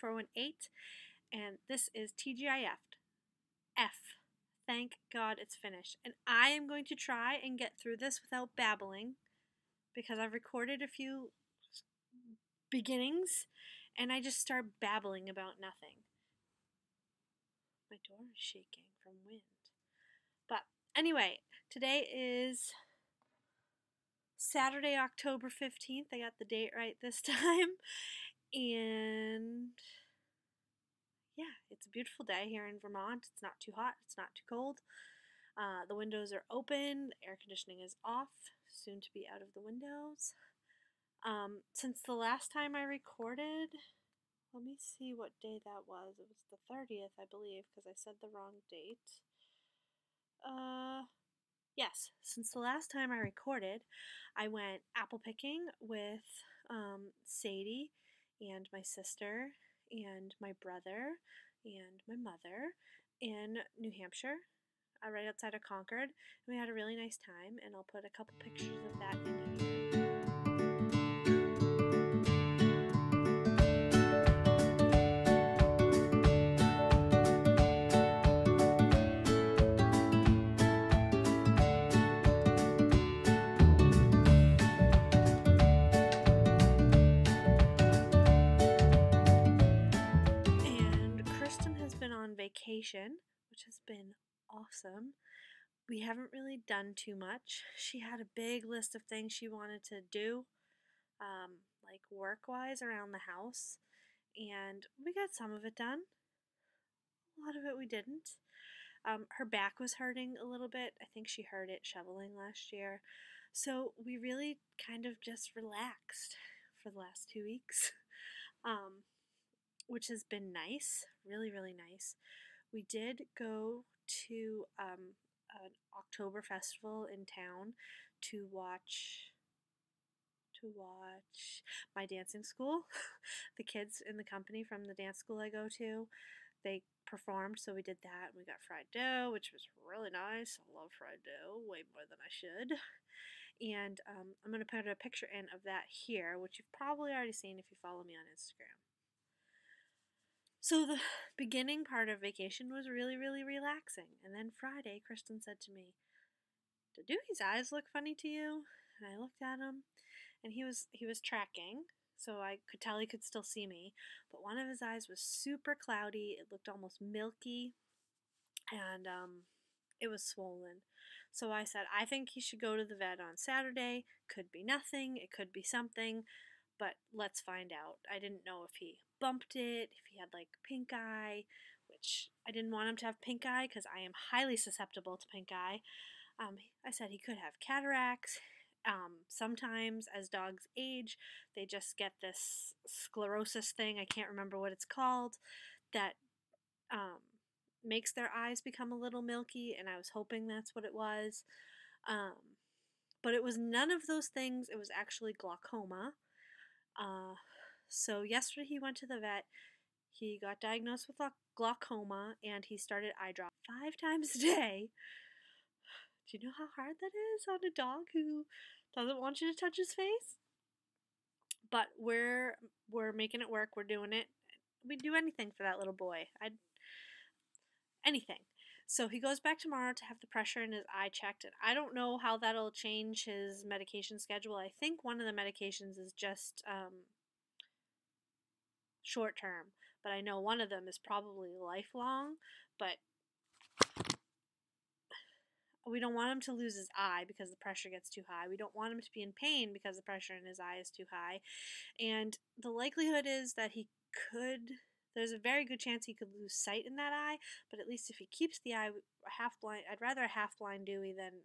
418, and this is TGIF. F. Thank God it's finished. And I am going to try and get through this without babbling because I've recorded a few beginnings and I just start babbling about nothing. My door is shaking from wind. But anyway, today is Saturday, October 15th. I got the date right this time. And yeah, it's a beautiful day here in Vermont. It's not too hot. It's not too cold. The windows are open. The air conditioning is off. Soon to be out of the windows. Since the last time I recorded, let me see what day that was. It was the 30th, I believe, because I said the wrong date. Yes, since the last time I recorded, I went apple picking with Sadie and my sister and my brother and my mother in New Hampshire, right outside of Concord. We had a really nice time, and I'll put a couple pictures of that in here. Vacation, which has been awesome. We haven't really done too much. She had a big list of things she wanted to do, like work-wise around the house, and we got some of it done. A lot of it we didn't. Her back was hurting a little bit. I think she hurt it shoveling last year. So we really kind of just relaxed for the last 2 weeks. Which has been nice, really, really nice. We did go to an October festival in town to watch my dancing school. The kids in the company from the dance school I go to, they performed, so we did that. We got fried dough, which was really nice. I love fried dough way more than I should. And I'm going to put a picture in of that here, which you've probably already seen if you follow me on Instagram. So the beginning part of vacation was really, really relaxing. And then Friday, Kristen said to me, "Do Dewey's eyes look funny to you?" And I looked at him, and he was tracking, so I could tell he could still see me. But one of his eyes was super cloudy. It looked almost milky, and it was swollen. So I said, I think he should go to the vet on Saturday. Could be nothing. It could be something. But let's find out. I didn't know if he bumped it, if he had like pink eye, which I didn't want him to have pink eye because I am highly susceptible to pink eye. I said he could have cataracts. Sometimes as dogs age, they just get this sclerosis thing, I can't remember what it's called, that makes their eyes become a little milky, and I was hoping that's what it was. But it was none of those things. It was actually glaucoma. So yesterday he went to the vet. He got diagnosed with glaucoma, and he started eye drops 5 times a day. Do you know how hard that is on a dog who doesn't want you to touch his face? But we're making it work. We're doing it. We'd do anything for that little boy. Anything. So he goes back tomorrow to have the pressure in his eye checked, and I don't know how that'll change his medication schedule. I think one of the medications is just short term, but I know one of them is probably lifelong. But we don't want him to lose his eye because the pressure gets too high. We don't want him to be in pain because the pressure in his eye is too high. And the likelihood is that there's a very good chance he could lose sight in that eye, but at least if he keeps the eye half blind, I'd rather a half blind Dewey than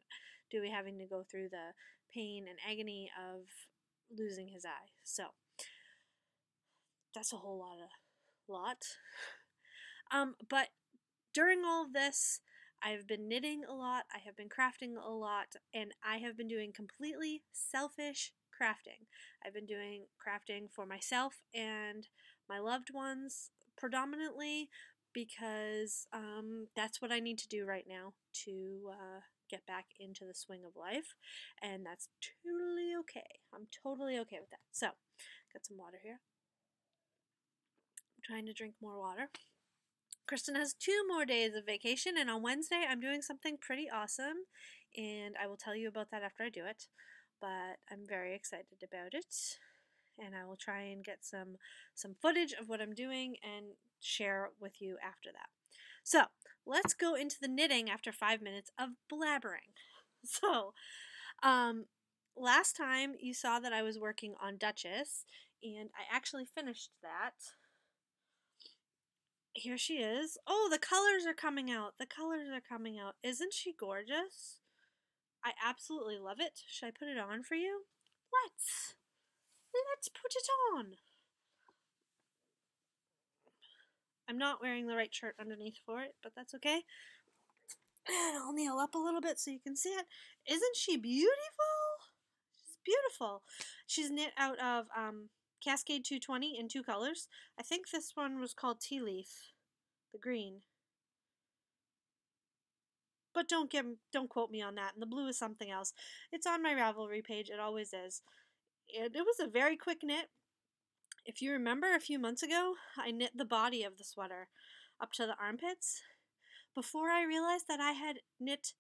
Dewey having to go through the pain and agony of losing his eye. So that's a whole lot. But during all of this, I've been knitting a lot, I have been crafting a lot, and I have been doing completely selfish crafting. I've been doing crafting for myself and my loved ones predominantly because that's what I need to do right now to get back into the swing of life, and that's totally okay. I'm totally okay with that. So, got some water here. I'm trying to drink more water. Kristen has 2 more days of vacation, and on Wednesday I'm doing something pretty awesome, and I will tell you about that after I do it. But I'm very excited about it, and I will try and get some footage of what I'm doing and share with you after that. So let's go into the knitting after 5 minutes of blabbering. So, last time you saw that I was working on Dutchess, and I actually finished that. Here she is. Oh, the colors are coming out. The colors are coming out. Isn't she gorgeous? I absolutely love it. Should I put it on for you? Let's put it on. I'm not wearing the right shirt underneath for it, but that's okay. And I'll kneel up a little bit so you can see it. Isn't she beautiful? She's beautiful. She's knit out of Cascade 220 in 2 colors. I think this one was called Tea Leaf, the green. But don't quote me on that. And the blue is something else. It's on my Ravelry page. It always is. And it was a very quick knit. If you remember a few months ago, I knit the body of the sweater up to the armpits before I realized that I had knit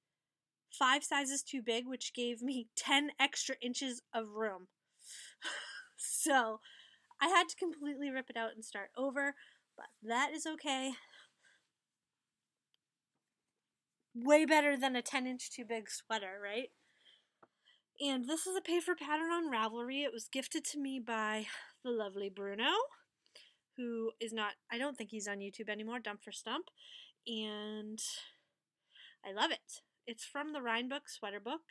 5 sizes too big, which gave me 10 extra inches of room. So I had to completely rip it out and start over, but that is okay. Way better than a 10-inch too big sweater, right? And this is a pay for pattern on Ravelry. It was gifted to me by the lovely Bruno, who is not, I don't think he's on YouTube anymore, Dump for Stump. And I love it. It's from the Rhine Book Sweater Book,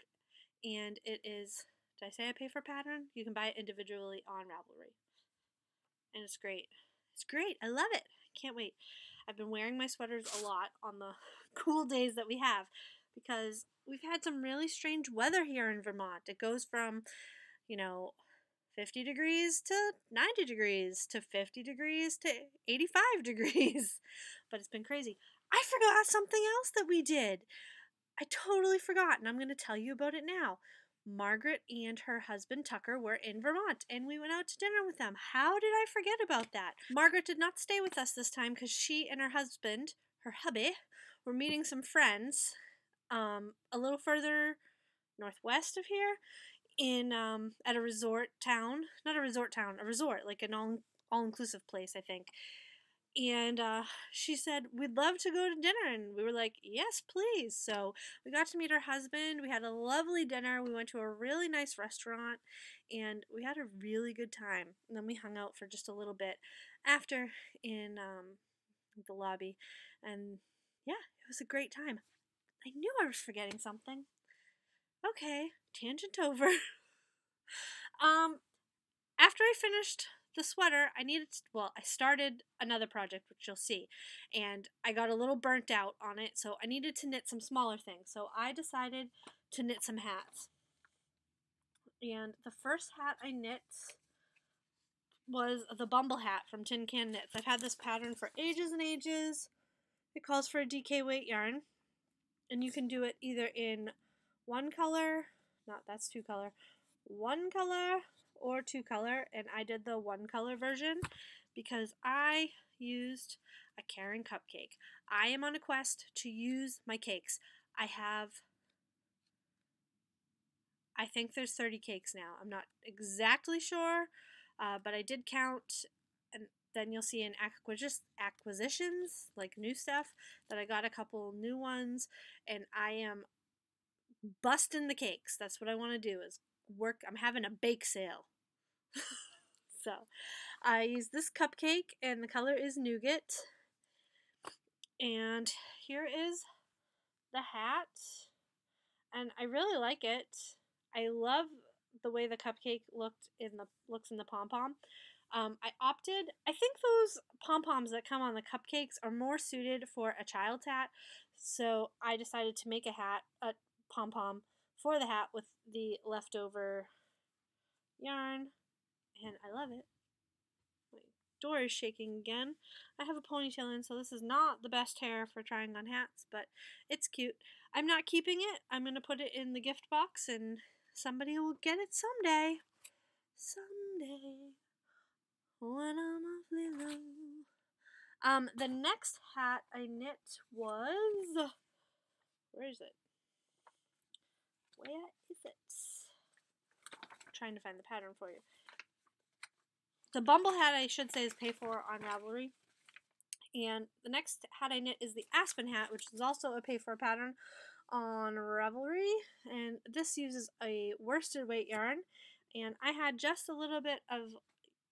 and it is, did I say I pay for pattern? You can buy it individually on Ravelry. And it's great. It's great. I love it. I can't wait. I've been wearing my sweaters a lot on the cool days that we have because we've had some really strange weather here in Vermont. It goes from, 50 degrees to 90 degrees to 50 degrees to 85 degrees. But it's been crazy. I forgot something else that we did. I totally forgot, and I'm going to tell you about it now. Margaret and her husband Tucker were in Vermont, and we went out to dinner with them. How did I forget about that? Margaret did not stay with us this time because she and her husband, her hubby, were meeting some friends a little further northwest of here in at a resort town. Not a resort town, a resort, like an all-inclusive place, I think. And she said, we'd love to go to dinner. And we were like, yes, please. So we got to meet her husband. We had a lovely dinner. We went to a really nice restaurant. And we had a really good time. And then we hung out for just a little bit after in the lobby. And yeah, it was a great time. I knew I was forgetting something. Okay, tangent over. After I finished the sweater, I started another project, which you'll see, and I got a little burnt out on it, so I needed to knit some smaller things, so I decided to knit some hats. And the first hat I knit was the Bumble Hat from Tin Can Knits. I've had this pattern for ages and ages. It calls for a DK weight yarn, and you can do it either in one color, that's 2 color, 1 color, or 2 color, and I did the 1 color version because I used a Karen cupcake. I am on a quest to use my cakes. I think there's 30 cakes now. I'm not exactly sure, but I did count, and then you'll see in acquisitions, like new stuff, that I got a couple new ones, and I am busting the cakes. That's what I want to do is work. I'm having a bake sale. So I use this cupcake, and the color is nougat. And here is the hat, and I really like it. I love the way the cupcake looks in the pom-pom. I think those pom-poms that come on the cupcakes are more suited for a child's hat, so I decided to make a pom-pom for the hat with the leftover yarn, and I love it. My door is shaking again. I have a ponytail in, so this is not the best hair for trying on hats, but it's cute. I'm not keeping it. I'm going to put it in the gift box, and somebody will get it someday. Someday, when I'm awfully low. The next hat I knit was, where is it? Where is it? I'm trying to find the pattern for you. The Bumble Hat, I should say, is pay for on Ravelry. And the next hat I knit is the Aspen Hat, which is also a pay for pattern on Ravelry. And this uses a worsted weight yarn. And I had just a little bit of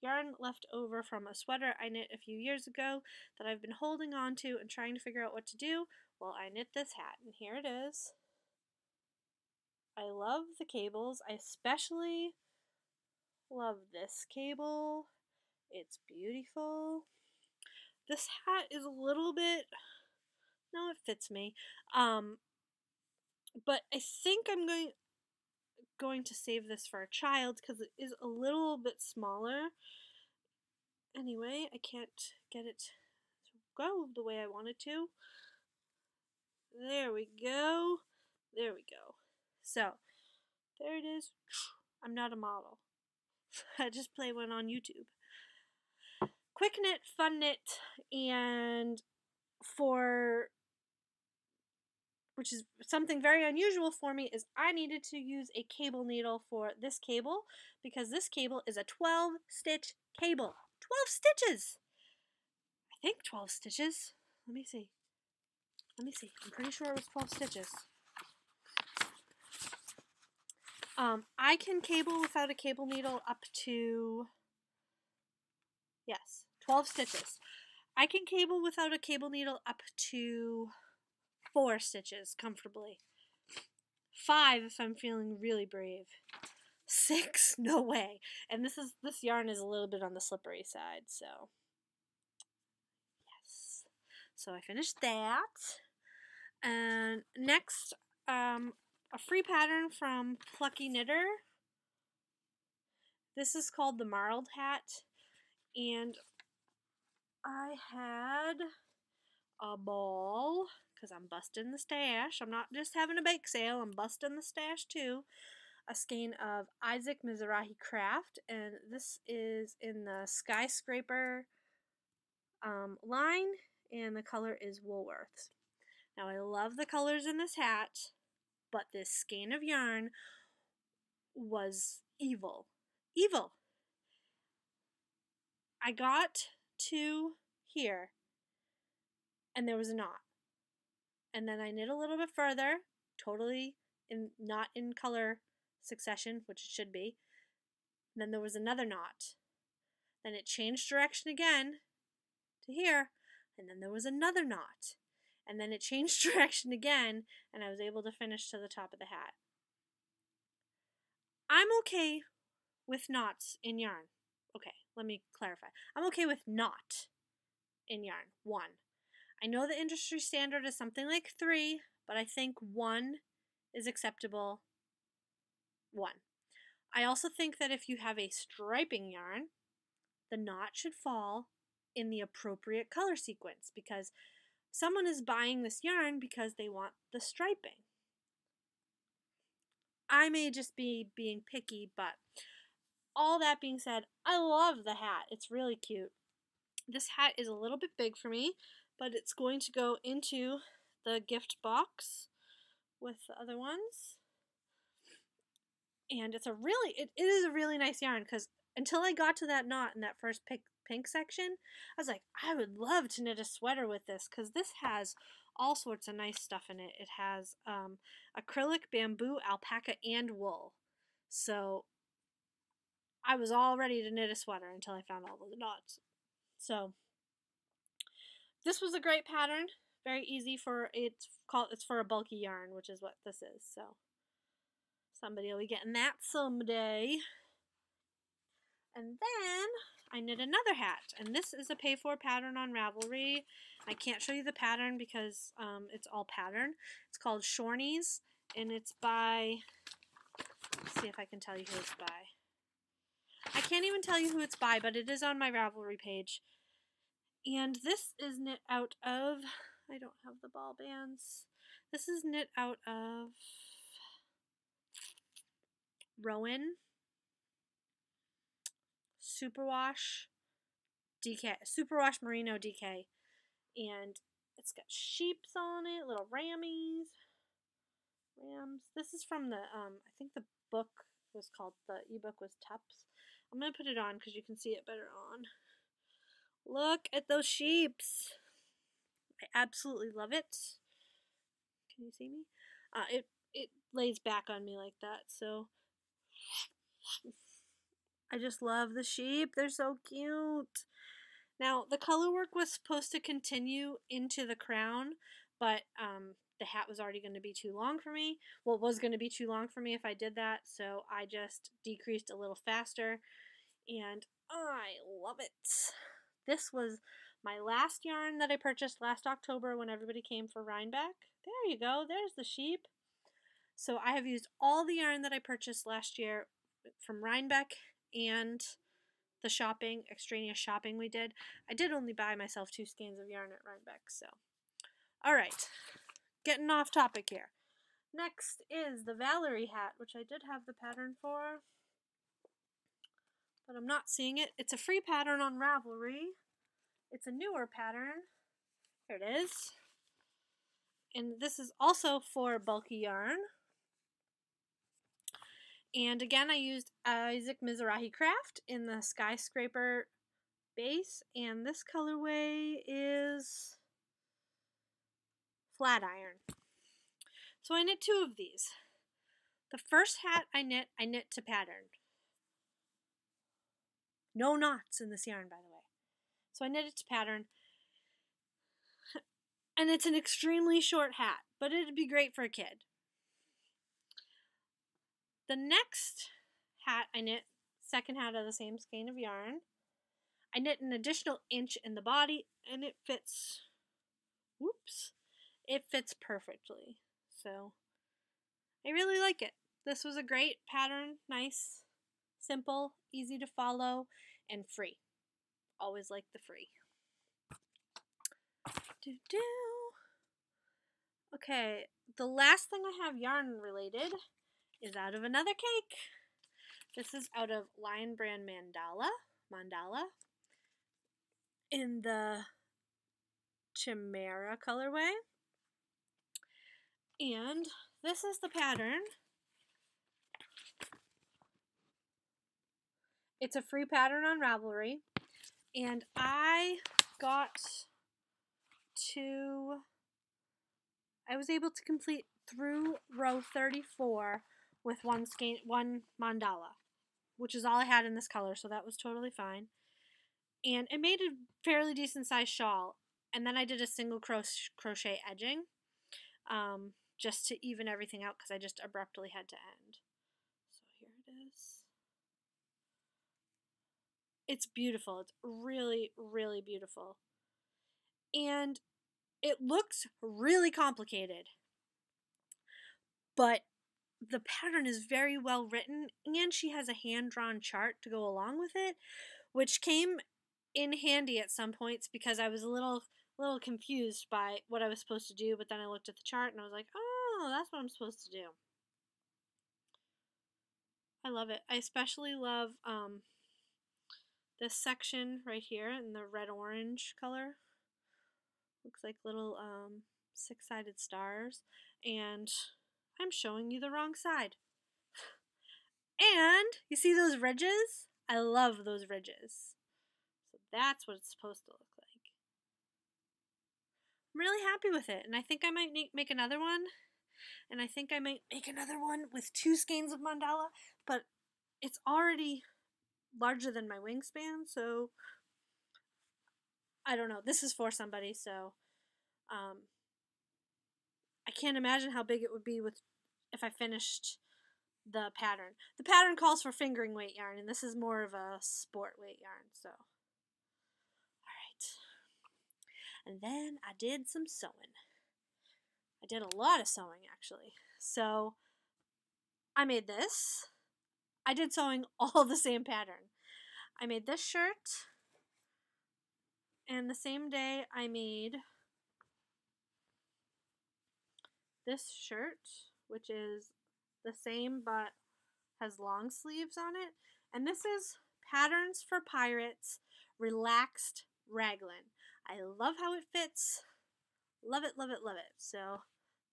yarn left over from a sweater I knit a few years ago that I've been holding on to and trying to figure out what to do. Well, I knit this hat, and here it is. I love the cables. I especially love this cable. It's beautiful. This hat is a little bit, no, it fits me. But I think I'm going to save this for a child because it is a little bit smaller. Anyway, I can't get it to go the way I want it to. There we go. There we go. So, there it is. I'm not a model. I just play one on YouTube. Quick knit, fun knit, and which is something very unusual for me, is I needed to use a cable needle for this cable because this cable is a 12 stitch cable. 12 stitches! I think 12 stitches. Let me see. I'm pretty sure it was 12 stitches. I can cable without a cable needle up to, yes, 12 stitches. I can cable without a cable needle up to 4 stitches comfortably. 5 if I'm feeling really brave. 6, no way. And this yarn is a little bit on the slippery side, so yes. So I finished that. And next, a free pattern from Plucky Knitter. This is called the Marley Hat, and I had a ball because I'm busting the stash. I'm not just having a bake sale, I'm busting the stash too. A skein of Isaac Mizrahi Craft, and this is in the Skyscraper line, and the color is Woolworths. Now I love the colors in this hat, but this skein of yarn was evil. Evil! I got to here, and there was a knot. And then I knit a little bit further, totally not in color succession, which it should be. And then there was another knot. Then it changed direction again to here, and then there was another knot. And then it changed direction again, and I was able to finish to the top of the hat. I'm okay with knots in yarn. Okay, let me clarify. I'm okay with knot in yarn. 1. I know the industry standard is something like 3, but I think 1 is acceptable. 1. I also think that if you have a striping yarn, the knot should fall in the appropriate color sequence because someone is buying this yarn because they want the striping. I may just be being picky, but all that being said, I love the hat. It's really cute. This hat is a little bit big for me, but it's going to go into the gift box with the other ones. And it is a really nice yarn because until I got to that knot in that first pink section, I was like, I would love to knit a sweater with this because this has all sorts of nice stuff in it. It has acrylic, bamboo, alpaca, and wool. So I was all ready to knit a sweater until I found all the knots. So this was a great pattern. Very easy it's for a bulky yarn, which is what this is. So somebody will be getting that someday. And then I knit another hat, and this is a pay-for pattern on Ravelry. I can't show you the pattern because it's all pattern. It's called Shornies, and it's by, let's see if I can tell you who it's by. I can't even tell you who it's by, but it is on my Ravelry page. And this is knit out of, I don't have the ball bands. This is knit out of Rowan Superwash DK, Superwash Merino DK. And it's got sheeps on it, little rams. This is from the, I think the book was called, the ebook was Tups. I'm going to put it on because you can see it better on. Look at those sheeps. I absolutely love it. Can you see me? It lays back on me like that, so I just love the sheep. They're so cute. Now, the color work was supposed to continue into the crown, but the hat was already going to be too long for me. Well, it was going to be too long for me if I did that, so I just decreased a little faster, and I love it. This was my last yarn that I purchased last October when everybody came for Rhinebeck. There you go. There's the sheep. So I have used all the yarn that I purchased last year from Rhinebeck and the shopping, extraneous shopping we did. I did only buy myself 2 skeins of yarn at Rhinebeck, so. Alright, getting off topic here. Next is the Valerie hat, which I did have the pattern for, but I'm not seeing it. It's a free pattern on Ravelry. It's a newer pattern. Here it is. And this is also for bulky yarn. And again, I used Isaac Mizrahi Craft in the Skyscraper base, and this colorway is flat iron. So I knit 2 of these. The first hat I knit to pattern. No knots in this yarn, by the way. So I knit it to pattern. And it's an extremely short hat, but it'd be great for a kid. The next hat I knit, second hat of the same skein of yarn. I knit an additional inch in the body, and it fits, it fits perfectly. So I really like it. This was a great pattern, nice, simple, easy to follow, and free. Always like the free. Okay, the last thing I have yarn related is out of another cake. This is out of Lion Brand Mandala, in the Chimera colorway. And this is the pattern. It's a free pattern on Ravelry. And I was able to complete through row 34 with one mandala, which is all I had in this color, so that was totally fine. And it made a fairly decent sized shawl, and then I did a single crochet edging, just to even everything out because I just abruptly had to end. So here it is. It's beautiful. It's really, really beautiful. And it looks really complicated, but the pattern is very well written, and she has a hand-drawn chart to go along with it, which came in handy at some points because I was a little confused by what I was supposed to do, but then I looked at the chart and I was like, oh, that's what I'm supposed to do. I love it. I especially love this section right here in the red-orange color. Looks like little 6-sided stars, and I'm showing you the wrong side. And you see those ridges? I love those ridges. So that's what it's supposed to look like. I'm really happy with it, and I think I might make another one. And I think I might make another one with 2 skeins of mandala, but it's already larger than my wingspan, so I don't know. This is for somebody, so I can't imagine how big it would be if I finished the pattern. The pattern calls for fingering weight yarn, and this is more of a sport weight yarn, so. Alright. And then I did some sewing. I did a lot of sewing, actually. So, I made this. I did sewing all the same pattern. I made this shirt, and the same day I made this shirt, which is the same but has long sleeves on it. And this is Patterns for Pirates Relaxed Raglan. I love how it fits. Love it, love it, love it. So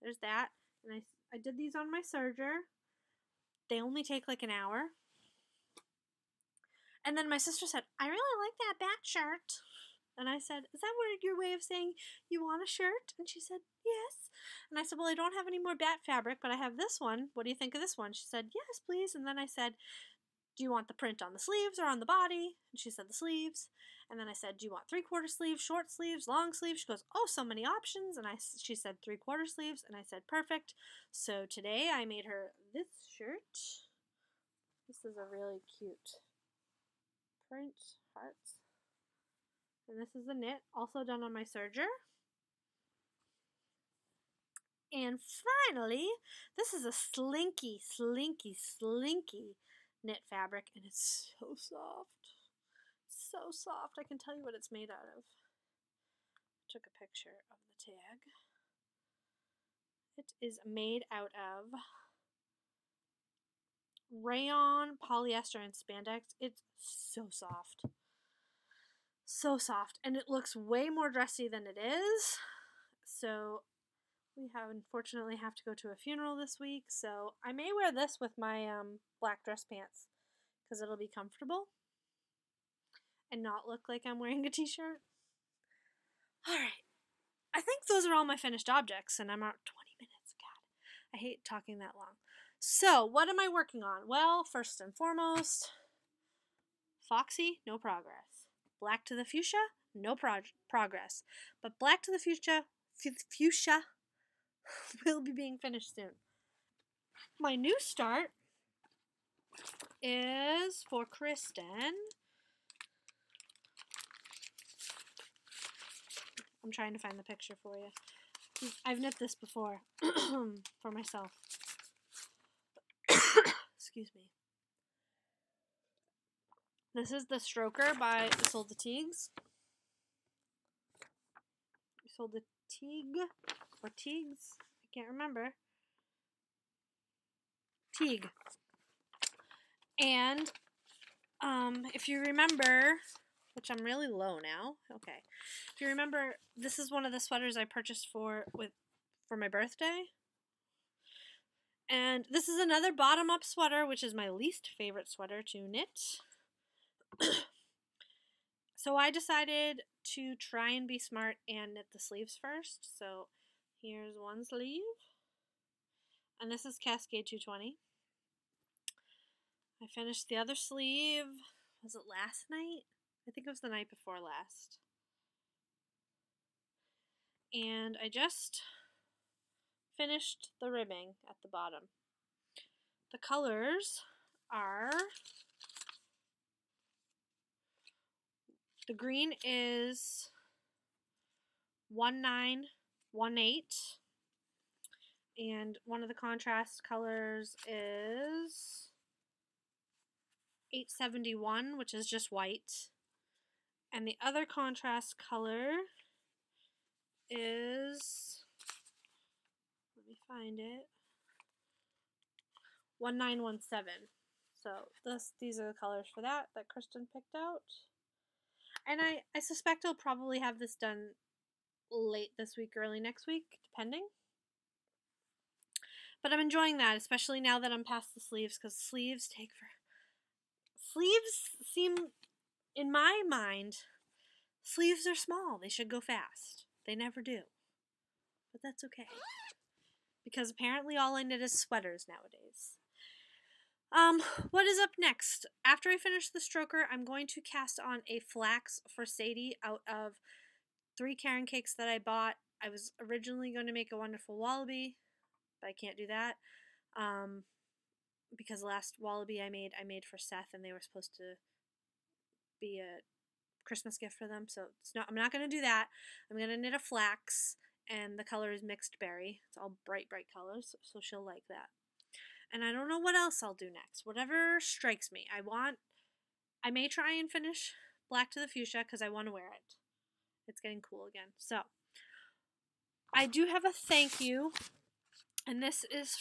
there's that. And I did these on my serger. They only take like an hour. And then my sister said, I really like that bat shirt. And I said, is that your way of saying you want a shirt? And she said, yes. And I said, well, I don't have any more bat fabric, but I have this one. What do you think of this one? She said, yes, please. And then I said, do you want the print on the sleeves or on the body? And she said the sleeves. And then I said, do you want 3/4 sleeves, short sleeves, long sleeves? She goes, oh, so many options. And she said 3/4 sleeves. And I said, perfect. So today I made her this shirt. This is a really cute print, hearts. And this is a knit, also done on my serger. And finally, this is a slinky knit fabric, and it's so soft. So soft. I can tell you what it's made out of. Took a picture of the tag. It is made out of rayon, polyester, and spandex. It's so soft. So soft. And it looks way more dressy than it is. So we unfortunately have to go to a funeral this week. So I may wear this with my black dress pants because it'll be comfortable and not look like I'm wearing a t-shirt. Alright. I think those are all my finished objects, and I'm at 20 minutes. God, I hate talking that long. So, what am I working on? Well, first and foremost, Foxy, no progress. Black to the Fuchsia, no progress. But Black to the Fuchsia will be being finished soon. My new start is for Kristen. I'm trying to find the picture for you. I've knit this before for myself. Excuse me. This is the Stroker by Sold the Teagues. Sold the Teague or Teagues? I can't remember. Teague. And if you remember, which I'm really low now. Okay. If you remember, this is one of the sweaters I purchased for my birthday. And this is another bottom-up sweater, which is my least favorite sweater to knit. So I decided to try and be smart and knit the sleeves first. So here's one sleeve. And this is Cascade 220. I finished the other sleeve. Was it last night? I think it was the night before last. And I just finished the ribbing at the bottom. The colors are, the green is 1918, and one of the contrast colors is 871, which is just white. And the other contrast color is, let me find it, 1917. So these are the colors for that Kristen picked out. And I suspect I'll probably have this done late this week, early next week, depending. But I'm enjoying that, especially now that I'm past the sleeves, because sleeves seem, in my mind, sleeves are small. They should go fast. They never do. But that's okay. Because apparently all I knit is sweaters nowadays. What is up next? After I finish the stroker, I'm going to cast on a flax for Sadie out of 3 Karen cakes that I bought. I was originally going to make a wonderful wallaby, but I can't do that. Because the last wallaby I made for Seth, and they were supposed to be a Christmas gift for them. So I'm not going to do that. I'm going to knit a flax, and the color is mixed berry. It's all bright colors, so she'll like that. And I don't know what else I'll do next. Whatever strikes me. I may try and finish Black to the Fuchsia because I want to wear it. It's getting cool again. So, I do have a thank you. And this is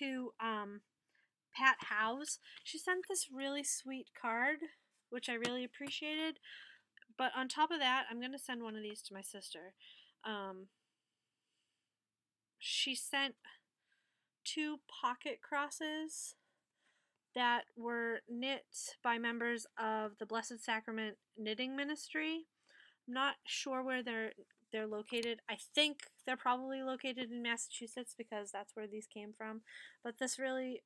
to Pat Howes. She sent this really sweet card, which I really appreciated. But on top of that, I'm going to send one of these to my sister. She sent 2 pocket crosses that were knit by members of the Blessed Sacrament Knitting Ministry. I'm not sure where they're located. I think they're probably located in Massachusetts because that's where these came from. But this really,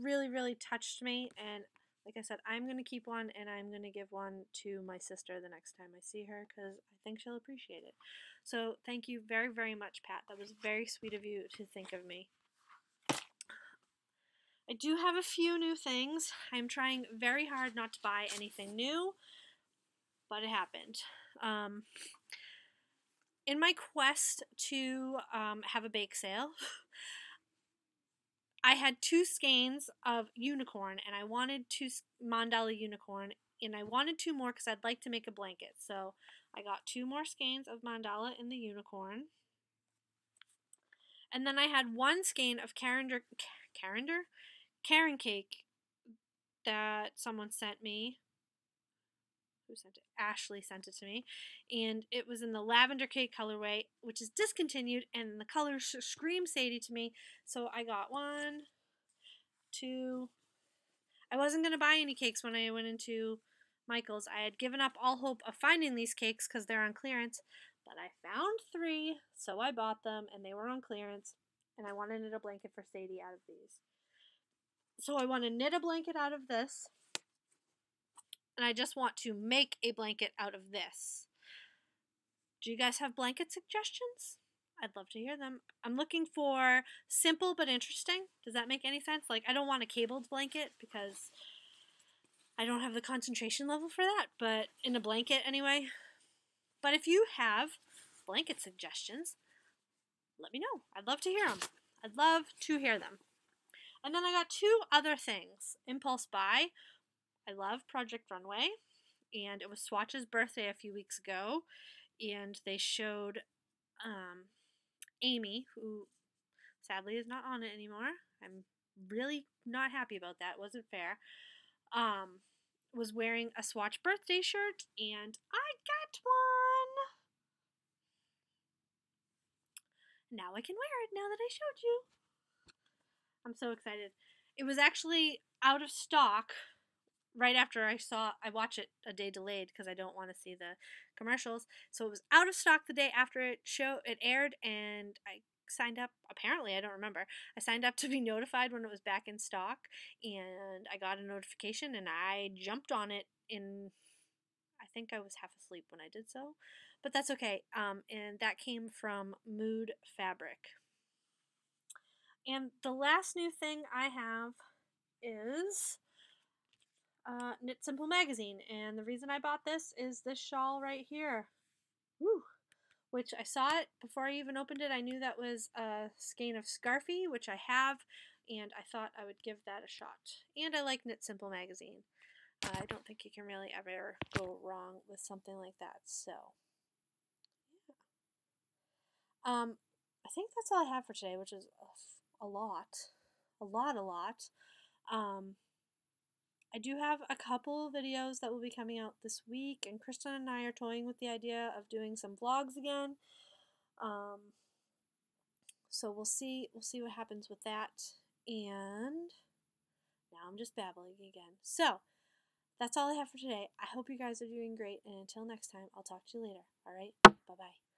really, really touched me, and like I said, I'm going to keep one, and I'm going to give one to my sister the next time I see her because I think she'll appreciate it. So thank you very, very much, Pat. That was very sweet of you to think of me. I do have a few new things. I'm trying very hard not to buy anything new, but it happened. In my quest to have a bake sale, I had 2 skeins of unicorn, and I wanted 2 mandala unicorn, and I wanted 2 more because I'd like to make a blanket. So I got 2 more skeins of mandala in the unicorn. And then I had 1 skein of Caran cake that someone sent me. Who sent it? Ashley sent it to me. And it was in the lavender cake colorway, which is discontinued, and the colors scream Sadie to me. So I got 1, 2. I wasn't going to buy any cakes when I went into Michael's. I had given up all hope of finding these cakes because they're on clearance. But I found 3, so I bought them, and they were on clearance. And I wanted to knit a blanket for Sadie out of these. So I want to knit a blanket out of this. And I just want to make a blanket out of this. Do you guys have blanket suggestions? I'd love to hear them. I'm looking for simple but interesting. Does that make any sense? Like, I don't want a cabled blanket because I don't have the concentration level for that, but in a blanket anyway. But if you have blanket suggestions, let me know. I'd love to hear them. I'd love to hear them. And then I got 2 other things. Impulse buy. I love Project Runway, and it was Swatch's birthday a few weeks ago, and they showed Amy, who sadly is not on it anymore. I'm really not happy about that. It wasn't fair. Was wearing a Swatch birthday shirt, and I got one. Now I can wear it now that I showed you. I'm so excited. It was actually out of stock right after I watch it a day delayed because I don't want to see the commercials. So it was out of stock the day after it aired, and I signed up. Apparently, I don't remember. I signed up to be notified when it was back in stock, and I got a notification, and I jumped on it I think I was half asleep when I did so, but that's okay. And that came from Mood Fabric. And the last new thing I have is Knit Simple magazine, and the reason I bought this is this shawl right here. Woo! Which I saw it before I even opened it. I knew that was a skein of Scarfy, which I have, and I thought I would give that a shot. And I like Knit Simple magazine. I don't think you can really ever go wrong with something like that. So, yeah. I think that's all I have for today, which is a lot. I do have a couple videos that will be coming out this week, and Kristen and I are toying with the idea of doing some vlogs again. So we'll see what happens with that. And now I'm just babbling again. So that's all I have for today. I hope you guys are doing great, and until next time, I'll talk to you later. All right? Bye-bye.